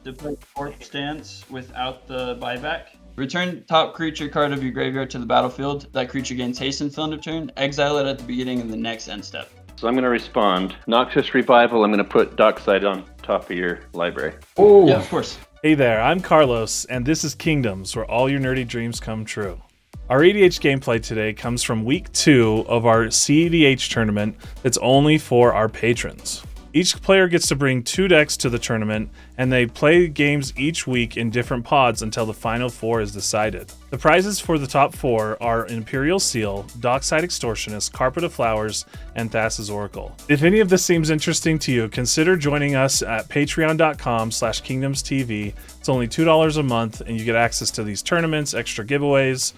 to play fourth stance without the buyback. Return top creature card of your graveyard to the battlefield. That creature gains haste until end of turn. Exile it at the beginning of the next end step. So I'm going to respond. Noxious Revival, I'm going to put Dockside on top of your library. Oh, Yeah, of course. Hey there, I'm Carlos, and this is Kingdoms, where all your nerdy dreams come true. Our EDH gameplay today comes from week 2 of our cEDH tournament that's only for our patrons. Each player gets to bring 2 decks to the tournament, and they play games each week in different pods until the final 4 is decided. The prizes for the top 4 are Imperial Seal, Dockside Extortionist, Carpet of Flowers, and Thassa's Oracle. If any of this seems interesting to you, consider joining us at patreon.com/KingdomsTV. It's only $2 a month, and you get access to these tournaments, extra giveaways,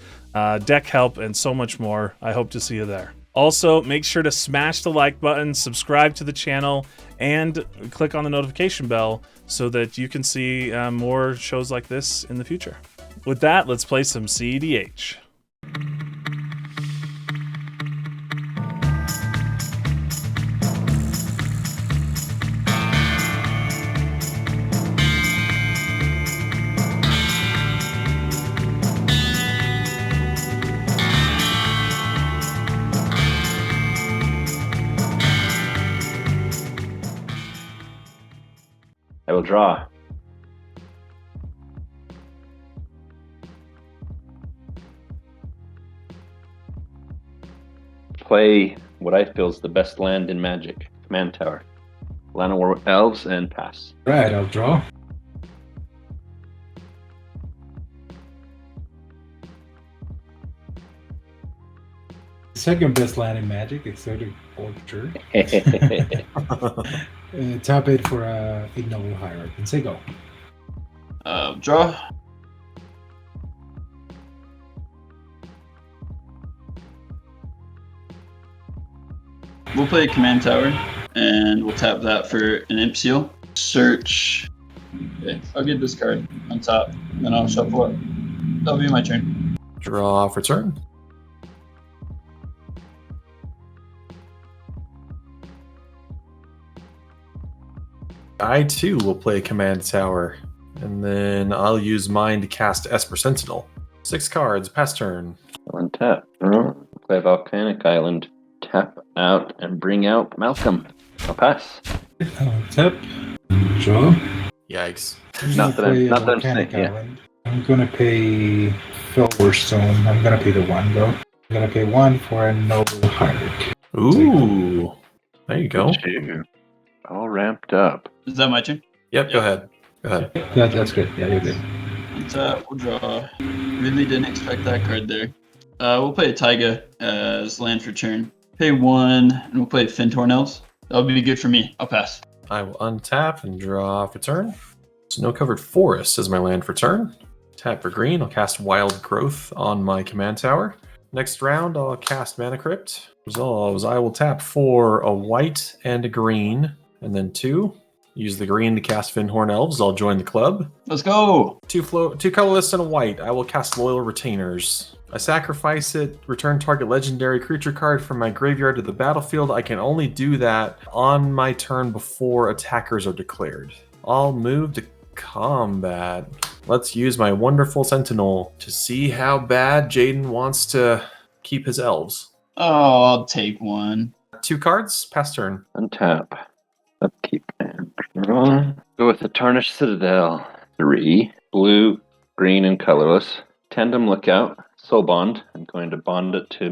deck help, and so much more. I hope to see you there. Also, make sure to smash the like button, subscribe to the channel, and click on the notification bell so that you can see more shows like this in the future. With that, let's play some cEDH. I will draw. Play what I feel is the best land in Magic. Command Tower. Land of War Elves and pass. right, I'll draw. Second best land in Magic, Exotic Orchard. Top 8 for Ignoble Hierarchy. And say go. Draw. We'll play Command Tower, and we'll tap that for an Imp Seal. Search. Okay, I'll get this card on top, then I'll shuffle up. That'll be my turn. Draw for turn. I too will play Command Tower, and then I'll use mine to cast Esper Sentinel. 6 cards, pass turn. Untap. Play Volcanic Island. Tap out and bring out Malcolm. I'll pass. Tap. Draw. Yikes. Not that I'm saying, yeah. I'm gonna pay Silverstone. I'm gonna pay the 1 though. I'm gonna pay 1 for a Noble Hierarchy. Ooh. There you go. All ramped up. Is that my turn? Yep, go ahead. Go ahead. That's good. Yeah, you're good. Tap, we'll draw. Really didn't expect that card there. We'll play a Taiga as land for turn. Pay 1, and we'll play Fintorn Elves. That'll be good for me. I'll pass. I will untap and draw for turn. Snow Covered Forest is my land for turn. Tap for green. I'll cast Wild Growth on my Command Tower. Next round, I'll cast Mana Crypt. Resolves. I will tap for a white and a green, and then 2. Use the green to cast Finhorn Elves. I'll join the club. Let's go. 2 colorless and a white. I will cast Loyal Retainers. I sacrifice it, return target legendary creature card from my graveyard to the battlefield. I can only do that on my turn before attackers are declared. I'll move to combat. Let's use my wonderful Sentinel to see how bad Jaden wants to keep his elves. Oh, I'll take 1. 2 cards, pass turn. Untap. Upkeep and draw. Go with the Tarnished Citadel. 3. Blue, green, and colorless. Tandem Lookout. Soul Bond. I'm going to bond it to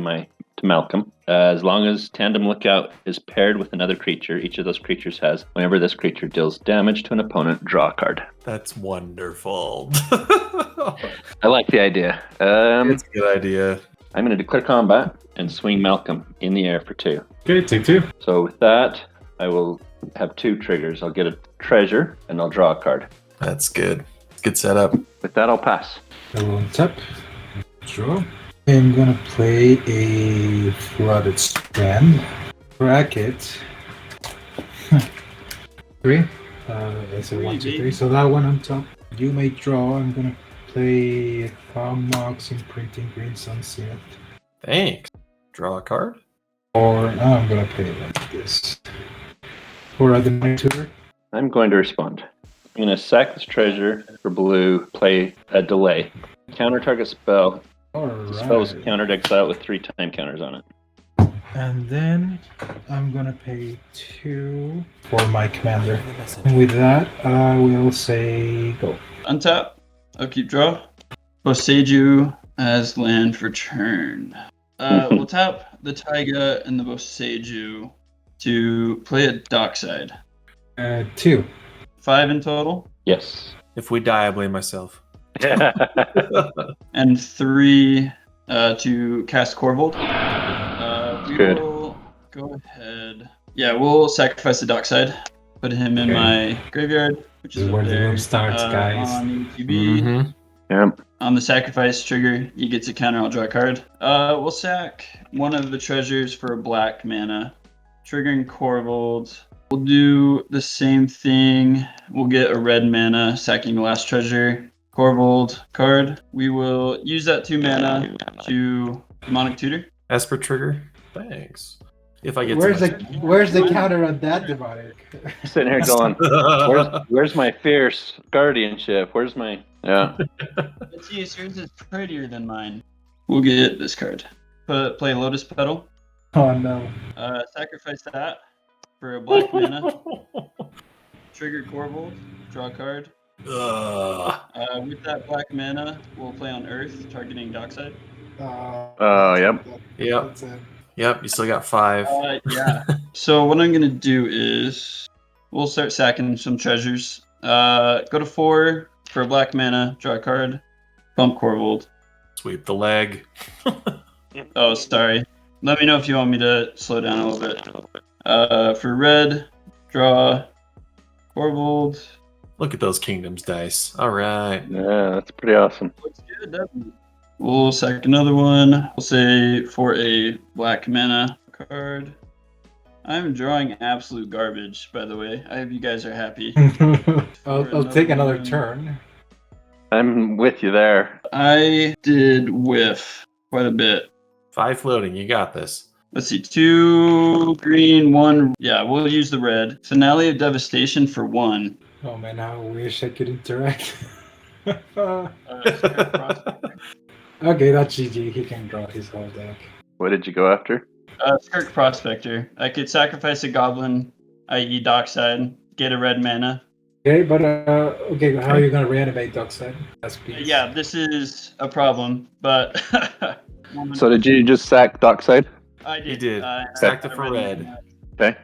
Malcolm. As long as Tandem Lookout is paired with another creature, each of those creatures has, whenever this creature deals damage to an opponent, draw a card. That's wonderful. I like the idea. It's a good idea. I'm going to declare combat and swing Malcolm in the air for 2. Okay, take 2. So with that, I will have 2 triggers. I'll get a treasure, and I'll draw a card. That's good. Good setup. With that, I'll pass. I will untap. Draw. I'm gonna play a Flooded Strand. Bracket. 3. That's a 1, 2, 3. So that one on top. You may draw. I'm gonna play Mox Imprinting Green Sunset. Thanks. Draw a card. Or I'm gonna play like this. For the night tour. I'm going to respond. I'm going to sack this treasure for blue, play a delay. Counter target spell. The spell is Alright. countered exile with 3 time counters on it. And then I'm gonna pay 2 for my commander. And with that, I will say go. Untap. Upkeep draw. Boseiju as land for turn. We'll tap the Taiga and the Boseiju to play a dockside. 2. 5 in total. Yes. If we die, I blame myself. And 3 to cast Korvold. We Good. will go ahead. Yeah, we'll sacrifice the dockside. Put him in my graveyard, which is This is where over the there. room starts, guys. On ETB. Mhm. Yeah. On the sacrifice trigger, you get to counter. I'll draw a card. We'll sack one of the treasures for a black mana, triggering Korvold. We'll do the same thing. We'll get a red mana, sacking the last treasure. Korvold card. We will use that 2 mana to Demonic Tutor. Esper trigger. Thanks. If I get Where's to where's the counter on that demonic? Sitting here going, where's my fierce guardianship? Where's my... Yeah. Let's see, yours is prettier than mine. We'll get this card. Play Lotus Petal. Oh no. Sacrifice that for a black mana. Trigger Korvold. Draw a card. Ugh. With that black mana, we'll play on Earth, targeting Dockside. Yep. Yep. That's it. Yep, you still got 5. Yeah. So what I'm gonna do is we'll start sacking some treasures. Go to 4 for a black mana, draw a card, bump Korvold. Sweep the leg. Oh, sorry. Let me know if you want me to slow down a little bit. For red, draw Korvold. Look at those kingdoms dice. All right. Yeah, that's pretty awesome. Looks good, doesn't it? We'll sack another one. We'll say for a black mana card. I'm drawing absolute garbage, by the way. I hope you guys are happy. I'll take another turn. I'm with you there. I did whiff quite a bit. 5 floating. You got this. Let's see, 2 green, 1. Yeah, we'll use the red. Finale of Devastation for 1. Oh man, I wish I could interact. Okay, that's GG. He can draw his whole deck. What did you go after? Skirk Prospector. I could sacrifice a goblin, i.e. Dockside, get a red mana. Okay, but okay, how are you gonna reanimate Dockside? That's please. Yeah, this is a problem, but... So did you just sack Dockside? I did. You did. I Sacked it got for a red. mana. Okay.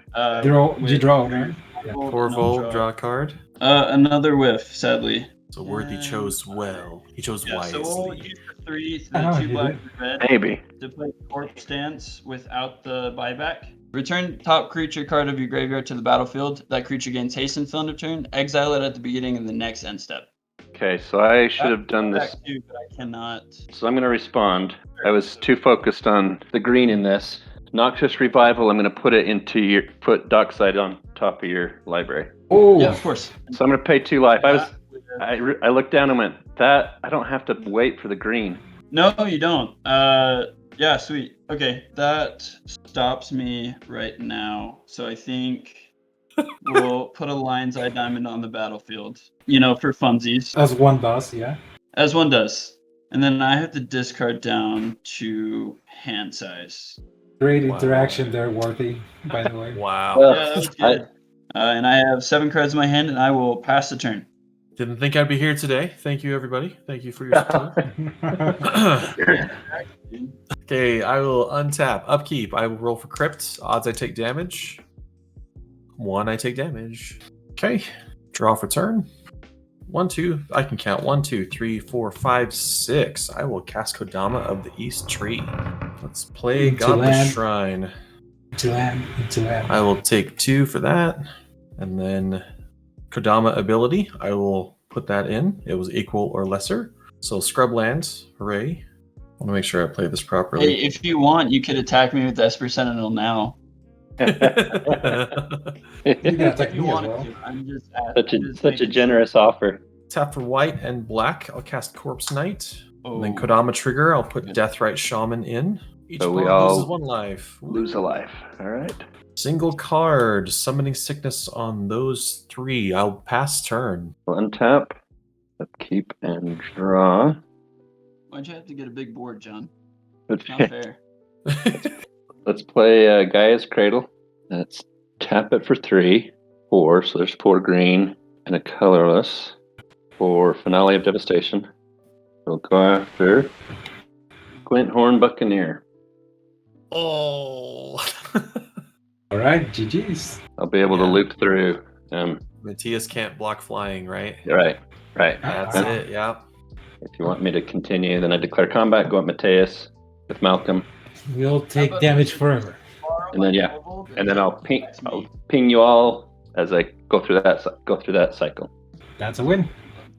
Did you draw, right? Yeah. Korvold, draw a card. Another whiff, sadly. So Worthy chose well. He chose Yeah, so we'll wisely. use the 3, the Oh, 2 you black did? and red Maybe. to play Corpse Dance without the buyback. Return top creature card of your graveyard to the battlefield. That creature gains haste until end of turn. Exile it at the beginning of the next end step. Okay, so I should have done this. Back too, but I cannot. So I'm going to respond. I was too focused on the green in this. Noxious Revival, I'm going to put it into your... Put Dockside on top of your library. Oh, Yeah, of course. So I'm going to pay 2 life. I looked down and went, that... I don't have to wait for the green. No, you don't. Yeah, sweet. Okay, that stops me right now. So I think we'll put a Lion's Eye Diamond on the battlefield. You know, for funsies. as one does, yeah. As one does. And then I have to discard down to hand size. Great Wow. interaction there, Worthy, by the way. Wow. Well, Yeah, that was good. And I have 7 cards in my hand, and I will pass the turn. Didn't think I'd be here today. Thank you, everybody. Thank you for your support. Okay, I will untap. Upkeep. I will roll for crypt. Odds I take damage. 1, I take damage. Okay. Draw for turn. 1, 2. I can count 1, 2, 3, 4, 5, 6. I will cast Kodama of the East Tree. Let's play Into Godless land. Shrine. Into land. I will take 2 for that. And then Kodama ability. I will put that in. It was equal or lesser. So scrub lands. Hooray. I want to make sure I play this Hey, properly. if you want, you could attack me with Esper Sentinel now. You can attack If you me as wanted well. to. I'm just asking. Such a generous offer. Tap for white and black. I'll cast Corpse Knight. Oh, And then Kodama trigger. I'll put Deathrite Shaman in. Each So we opponent all loses 1 life. lose a life. All right. Single card, summoning sickness on those 3. I'll pass turn. We'll untap, upkeep, and draw. Why'd you have to get a big board, John? Let's Not fair. play Gaia's Cradle. Let's tap it for 3, 4. So there's 4 green and a colorless for Finale of Devastation. We'll go after Glinthorn Buccaneer. Oh. All right, GG's. I'll be able to Yeah. loop through. Matthias can't block flying, right? Right. That's Ah. it, yeah. If you want me to continue, then I declare combat, go at Mateus with Malcolm, We'll take damage forever. and then yeah, and then I'll ping you all as I go through that cycle. That's a win.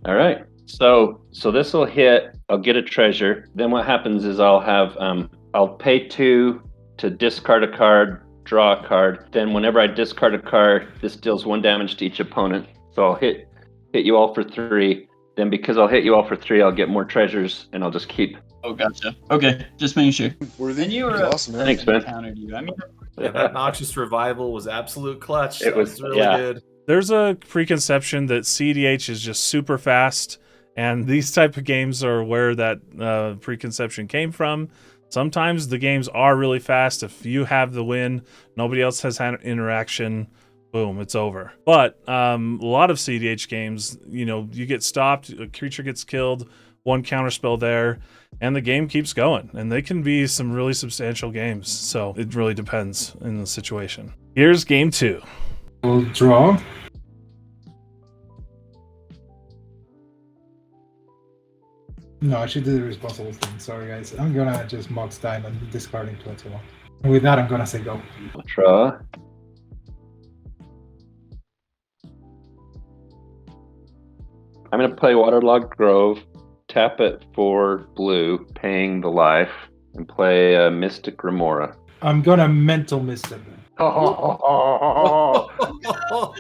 All right. So this will hit. I'll get a treasure. Then what happens is I'll pay 2 to discard a card, draw a card. Then whenever I discard a card, this deals 1 damage to each opponent. So I'll hit you all for 3. Then because I'll hit you all for 3, I'll get more treasures, and I'll just keep. Oh, gotcha. Okay, just making sure. And you were awesome, man. Thanks, man. Countered you. I mean, Yeah, that Noxious Revival was absolute clutch. It That was- really yeah. good. There's a preconception that cEDH is just super fast, and these type of games are where that preconception came from. Sometimes the games are really fast. If you have the win, nobody else has had interaction, boom, it's over. But a lot of cEDH games, you get stopped, a creature gets killed, 1 counterspell there, and the game keeps going. And they can be some really substantial games. So it really depends in the situation. Here's game 2. We'll draw. No, I should do the responsible thing. Sorry, guys. I'm gonna just Mox Time and discarding 21. With that, I'm gonna say go. I'll draw. I'm gonna play Waterlogged Grove, tap it for blue, paying the life, and play Mystic Remora. I'm gonna mental misstep. Oh,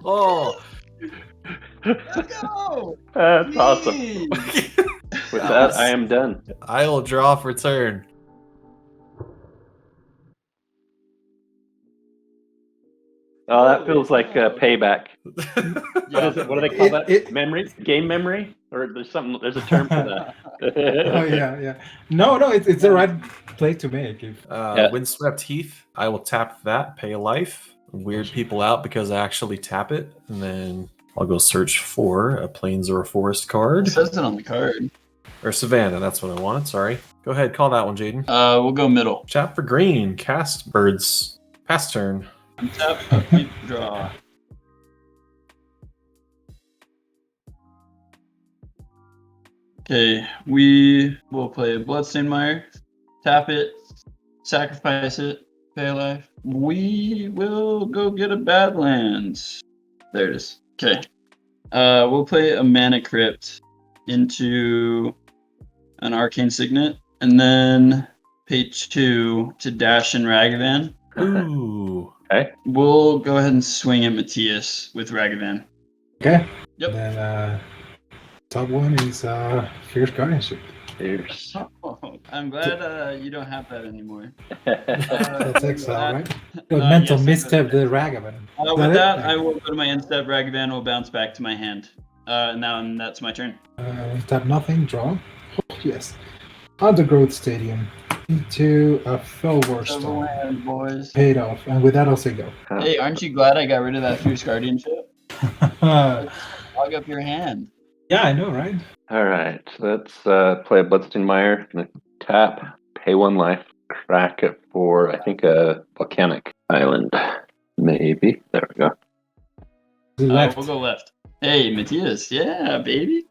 Oh, let's go! that's awesome. Yay! With that, I am done. I will draw for turn. Oh, that feels like payback. Yeah. What do they call that? It- Memory? Game memory? Or there's a term for that. Oh yeah. No, it's the right play to make. Yeah. Windswept Heath. I will tap that, pay a life, weird people out because I actually tap it, and then I'll go search for a Plains or a Forest It card. says it on the card. Or Savannah, that's what I wanted, sorry. Go ahead, call that one, Jaden. We'll go middle. Tap for green, cast birds. Pass turn. Tap, upkeep, draw. Okay, we will play Bloodstained Mire, tap it, sacrifice it, pay a life. We will go get a Badlands. There it is. Okay. We'll play a Mana Crypt into an Arcane Signet, and then pay 2 to dash in Ragavan. Ooh. Okay. We'll go ahead and swing at Matthias with Ragavan. Okay. Yep. Then top one is Fierce Guardianship. Here's. Oh, I'm glad you don't have that anymore. That's exile, right? Good Uh, mental yes, misstep the Ragavan. With that, I will go to my end step. Ragavan will bounce back to my hand. And that's my turn. Tap nothing, draw. Oh, yes. Undergrowth Stadium into a Fellwar Storm. Land, boys. Paid off, and with that I'll say go. Hey, aren't you glad I got rid of that Fierce Guardianship? Yeah, Log up your hand. I know, right? All right. Let's play a Bloodstained Mire. Gonna tap, pay 1 life, crack it for, I think, a volcanic island. Maybe. There we go. Left. We'll go left. Hey, Matthias. Yeah, baby.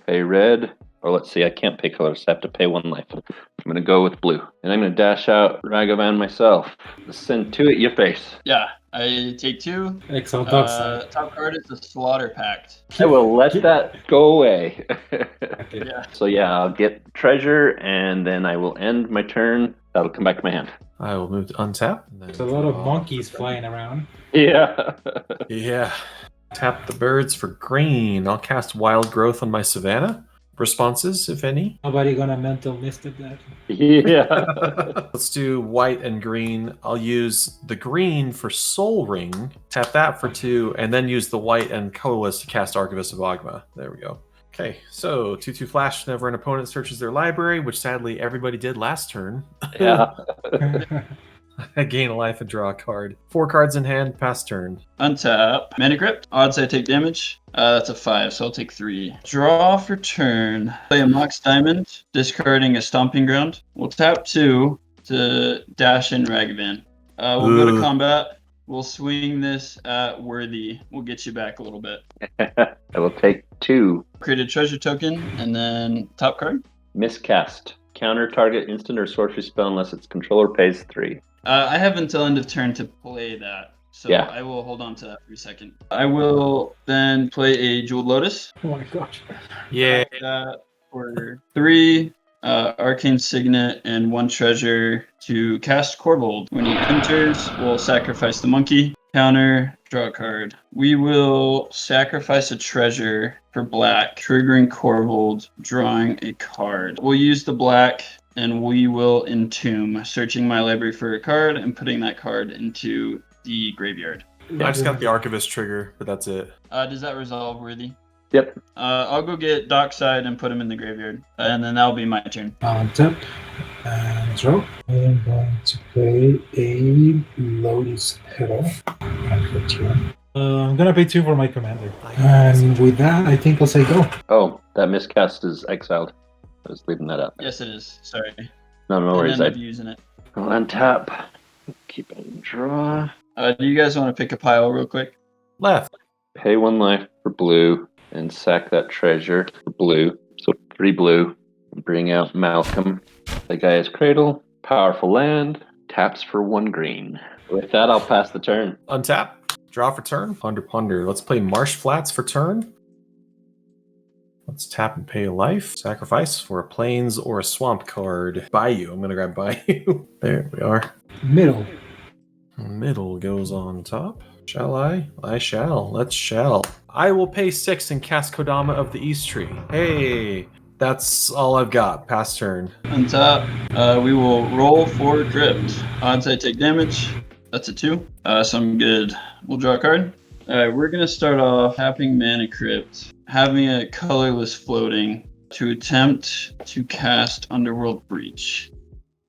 Pay red. Or let's see, I can't pay colors. I have to pay 1 life. I'm going to go with blue. And I'm going to dash out Ragavan myself. Send 2 at your face. Yeah, I take 2. Exile Dockside. Top card is the Slaughter Pact. I will let that go away. Okay. Yeah. So yeah, I'll get treasure, and then I will end my turn. That'll come back to my hand. I will move to untap. and then There's a lot of draw. monkeys flying around. Yeah. Yeah. Tap the birds for green. I'll cast Wild Growth on my Savannah. responses, if any? Nobody gonna mental listed that. Yeah. Let's do white and green. I'll use the green for Soul Ring, tap that for 2, and then use the white and colorless to cast Archivist of Ogma. There we go. Okay, so 2/2 flash whenever an opponent searches their library, which sadly everybody did last turn. Yeah. I gain a life and draw a card. 4 cards in hand, pass turn. Untap. Mana Crypt. Odds I take damage. That's a 5, so I'll take 3. Draw for turn. Play a Mox Diamond, discarding a Stomping Ground. We'll tap 2 to dash in Ragavan. We'll go to combat. We'll swing this at Worthy. We'll get you back a little bit. I will take 2. Create a treasure token, and then top card. Miscast. Counter target instant or sorcery spell unless its controller pays 3. I have until end of turn to play that, so Yeah. I will hold on to that for a second. I will then play a Jeweled Lotus. Oh my gosh. Yeah. That for 3 Arcane Signet and 1 treasure to cast Korvold. When he enters, we'll sacrifice the monkey. Counter, draw a card. We will sacrifice a treasure for black, triggering Korvold, drawing a card. We'll use the black and we will entomb, searching my library for a card and putting that card into the graveyard. I just got the Archivist trigger, but that's it. Does that resolve, Worthy? Yep. I'll go get Dockside and put him in the graveyard, and then that'll be my turn. Untap and draw. I'm going to play a Lotus Petal. I'm gonna pay 2 for my commander. And with that, I think I'll say go. Oh, that miscast is exiled. I was leaving that up. Yes, it is. Sorry. No worries. And I end up using it. will untap. Keep it in draw. Do you guys want to pick a pile real quick? Left. Pay 1 life for blue and sack that treasure for blue. So 3 blue. Bring out Malcolm. The Gaia's Cradle. Powerful land. Taps for 1 green. With that, I'll pass the turn. Untap. Draw for turn. Ponder. Let's play Marsh Flats for turn. Let's tap and pay a life. Sacrifice for a Plains or a Swamp card. Bayou. I'm going to grab Bayou. There we are. Middle. Middle goes on top. Shall I? I shall. Let's shall. I will pay 6 and cast Kodama of the East Tree. Hey, that's all I've got. Pass turn. On top, we will roll for Crypt. Odds I take damage. That's a 2. So I'm good. We'll draw a card. Alright, we're going to start off tapping Mana Crypt, having a colorless floating to attempt to cast Underworld Breach.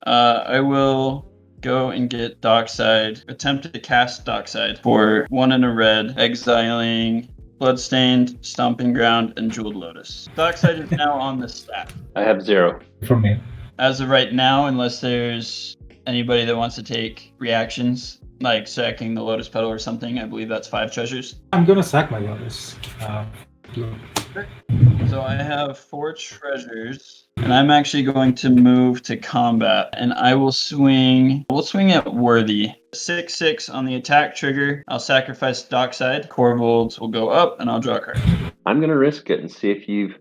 I will go and get Dockside, attempt to cast Dockside for 1 and a red, exiling Bloodstained, Stomping Ground, and Jeweled Lotus. Dockside is now on the stack. I have 0. From me. As of right now, unless there's anybody that wants to take reactions, like sacking the Lotus Petal or something, I believe that's 5 treasures. I'm gonna sack my Lotus. Blue. So I have 4 treasures, and I'm actually going to move to combat, and I will swing. We'll swing at Worthy. 6/6 on the attack trigger. I'll sacrifice Dockside. Korvold will go up, and I'll draw a card. I'm gonna risk it and see if you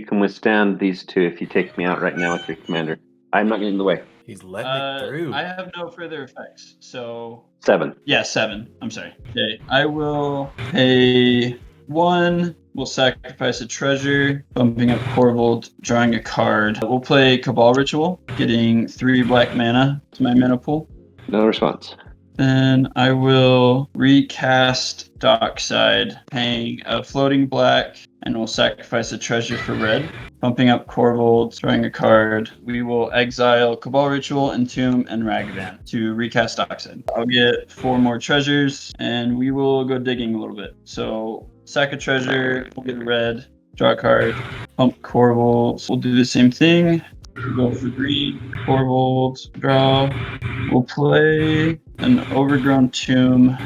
can withstand these 2 if you take me out right now with your commander. I'm not getting in the way. He's letting it through. I have no further effects, so 7. yeah, 7. I'm sorry. Okay, I will pay 1. We'll sacrifice a treasure, bumping up Korvold, drawing a card. We'll play Cabal Ritual, getting 3 black mana to my mana pool. No response. Then I will recast Dockside, paying a floating black, and we'll sacrifice a treasure for red. Bumping up Korvold, drawing a card. We will exile Cabal Ritual, Entomb, and Ragavan to recast Dockside. I'll get 4 more treasures, and we will go digging a little bit. So sack a treasure, we'll get a red, draw a card, pump Korvold. We'll do the same thing. We'll go for green, Korvold, draw. We'll play an Overgrown Tomb,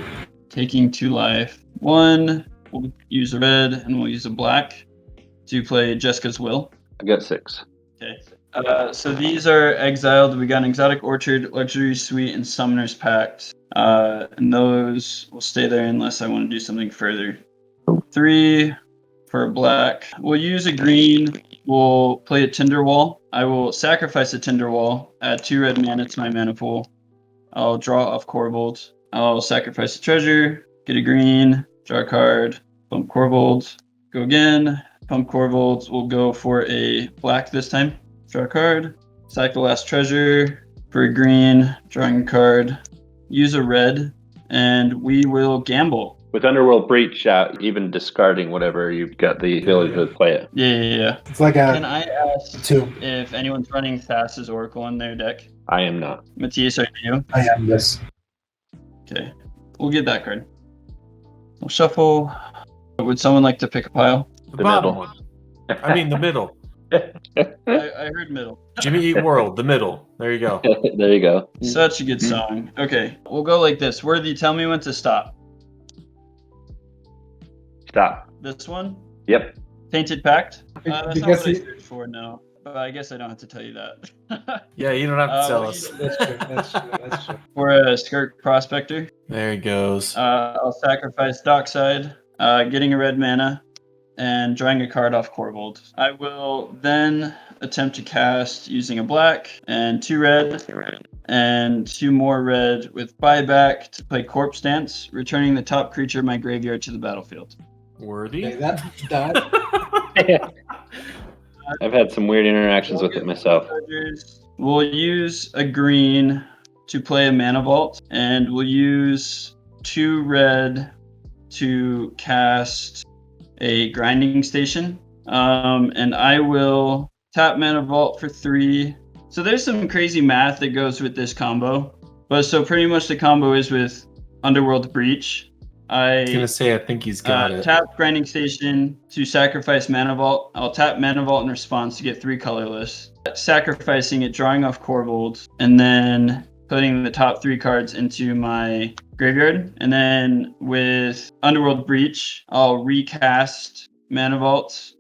taking 2 life. 1, we'll use a red, and we'll use a black to play Jessica's Will. I got 6. Okay. So these are exiled. We got an Exotic Orchard, Luxury Suite, and Summoner's Pact. And those will stay there unless I want to do something further. 3 for a black. We'll use a green. We'll play a Tinderwall. I will sacrifice a Tinderwall, add 2 red mana to my mana pool. I'll draw off Korvold. I'll sacrifice a treasure, get a green, draw a card, bump Korvold, go again, Pump Korvold will go for a black this time. Draw a card. Sack the last treasure for a green. Drawing a card. Use a red. And we will gamble. With Underworld Breach out, even discarding whatever, you've got the ability to play it. Yeah. It's like Can a I ask 2. if anyone's running Thassa's Oracle in their deck? I am not. Matthias, are you? I am this. Okay. We'll get that card. We'll shuffle. Would someone like to pick a pile? The The bottom middle. one. I mean, the middle. I heard middle. Jimmy Eat World, the middle. There you go. There you go. Such a good song. Okay, we'll go like this. Worthy, tell me when to stop. Stop. This one? Yep. Tainted Pact? That's not Because what I he- searched for, no. But I guess I don't have to tell you that. Yeah, you don't have to tell what us. you- That's true. That's true. That's true. For a Skirk Prospector, There he goes. I'll sacrifice Dockside, getting a red mana, and drawing a card off Korvold. I will then attempt to cast using a black and 2 red and 2 more red with buyback to play Corpse Dance, returning the top creature of my graveyard to the battlefield. Worthy. Okay, that I've had some weird interactions with it myself. We'll use a green to play a Mana Vault, and we'll use 2 red to cast a Grinding Station. And I will tap Mana Vault for 3. So there's some crazy math that goes with this combo. But so pretty much the combo is with Underworld Breach. I was gonna say, I think he's got it. Tap Grinding Station to sacrifice Mana Vault. I'll tap Mana Vault in response to get 3 colorless. Sacrificing it, drawing off Korvold, and then putting the top 3 cards into my graveyard. And then with Underworld Breach, I'll recast Mana Vault,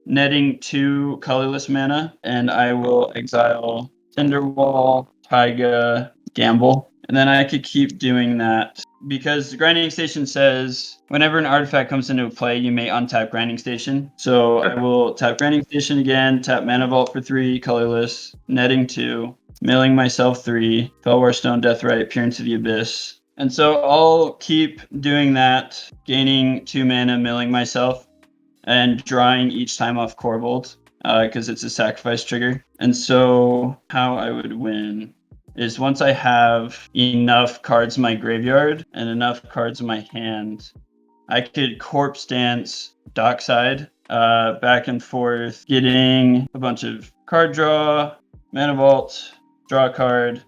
netting 2 colorless mana, and I will exile Tinderwall, Taiga, Gamble. And then I could keep doing that because the Grinding Station says whenever an artifact comes into play, you may untap Grinding Station. So I will tap Grinding Station again, tap Mana Vault for 3, colorless, netting 2, milling myself 3, Fellwar Stone, Deathrite, Peer into the Abyss. And so I'll keep doing that, gaining 2 mana, milling myself, and drawing each time off Korvold because it's a sacrifice trigger. And so how I would win is once I have enough cards in my graveyard and enough cards in my hand, I could Corpse Dance Dockside back and forth, getting a bunch of card draw, Mana Vault, draw a card,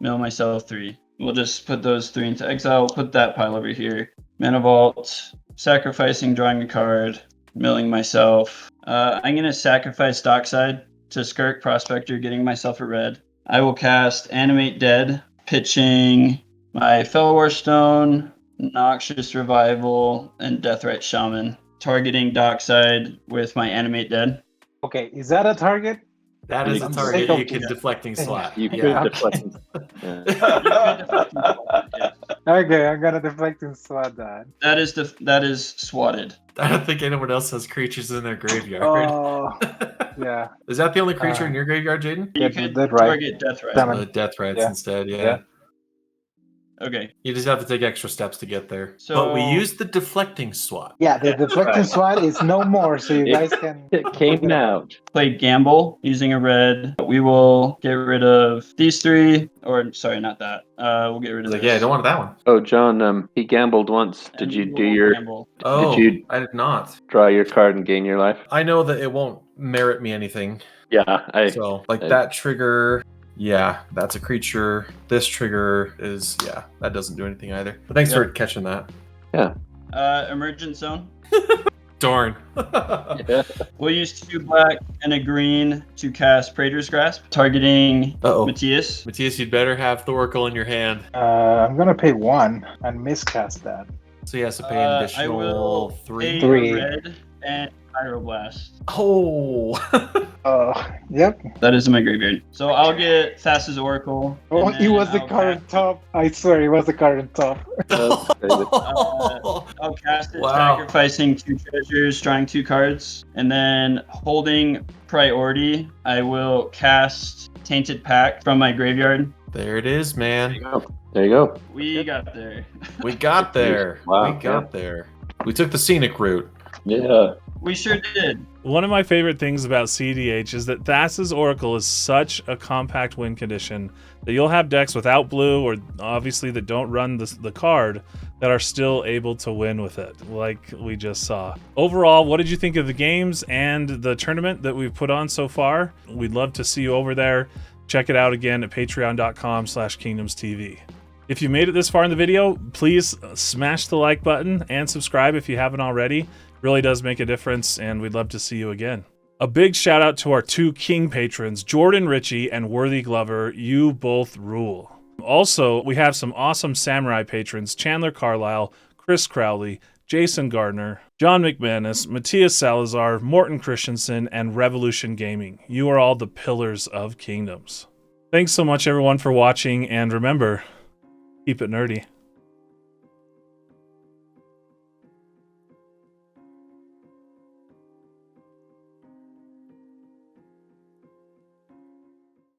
mill myself 3. We'll just put those 3 into exile, put that pile over here. Mana Vault, sacrificing, drawing a card, milling myself. I'm going to sacrifice Dockside to Skirk Prospector, getting myself a red. I will cast Animate Dead, pitching my Fellwar Stone, Noxious Revival, and Deathrite Shaman, targeting Dockside with my Animate Dead. Okay, is that a target? That is a I'm target sick of you can this. deflecting slot. You could Yeah. deflect. Yeah. Okay, I'm gonna deflect and swat that. That is swatted. I don't think anyone else has creatures in their graveyard. Oh, yeah. Is that the only creature in your graveyard, Jaden? You Yeah, could that's right. target Deathrite. Summon. Death Rights Yeah. instead, yeah. Yeah. Okay. You just have to take extra steps to get there. So- But we used the deflecting swat. Yeah, the deflecting swat is no more, so you It- guys can. It came out. Play Gamble using a red. We will get rid of these 3, or sorry, not that. We'll get rid of Like, this. yeah, I don't want that one. Oh, John, he gambled once. Did And you we do will your gamble. Oh, you- I did not. draw your card and gain your life? I know that it won't merit me anything. Yeah, So, like I- that trigger, yeah, that's a creature. This trigger is, yeah, that doesn't do anything either. But thanks for catching that. Emergent Zone. Darn. We'll use 2 black and a green to cast Praetor's Grasp, targeting Uh-oh. Matthias. Matthias, you'd better have the Oracle in your hand. I'm gonna pay 1 and miscast that. So he has to pay an I additional will 3. pay 3. red and Pyroblast. Oh. Yep. That is in my graveyard. So I'll get Thassa's Oracle. Oh, and it then was the I'll card cast- top. I swear, it was the card on top. I'll cast it, Wow. sacrificing 2 treasures, drawing 2 cards, and then holding priority, I will cast Tainted Pact from my graveyard. There it is, man. there you go. We got there. We got there. Wow, We got there. We took the scenic route. Yeah. We sure did. One of my favorite things about cEDH is that Thassa's Oracle is such a compact win condition that you'll have decks without blue, or obviously that don't run the card, that are still able to win with it, like we just saw. Overall, what did you think of the games and the tournament that we've put on so far? We'd love to see you over there. Check it out again at patreon.com/KingdomsTV. If you made it this far in the video, please smash the like button and subscribe if you haven't already. Really does make a difference, and we'd love to see you again. A big shout out to our 2 King patrons, Jordan Ritchie and Worthy Glover. You both rule. Also, we have some awesome Samurai patrons, Chandler Carlisle, Chris Crowley, Jason Gardner, John McManus, Matthias Salazar, Morton Christensen, and Revolution Gaming. You are all the pillars of Kingdoms. Thanks so much everyone for watching, and remember, keep it nerdy.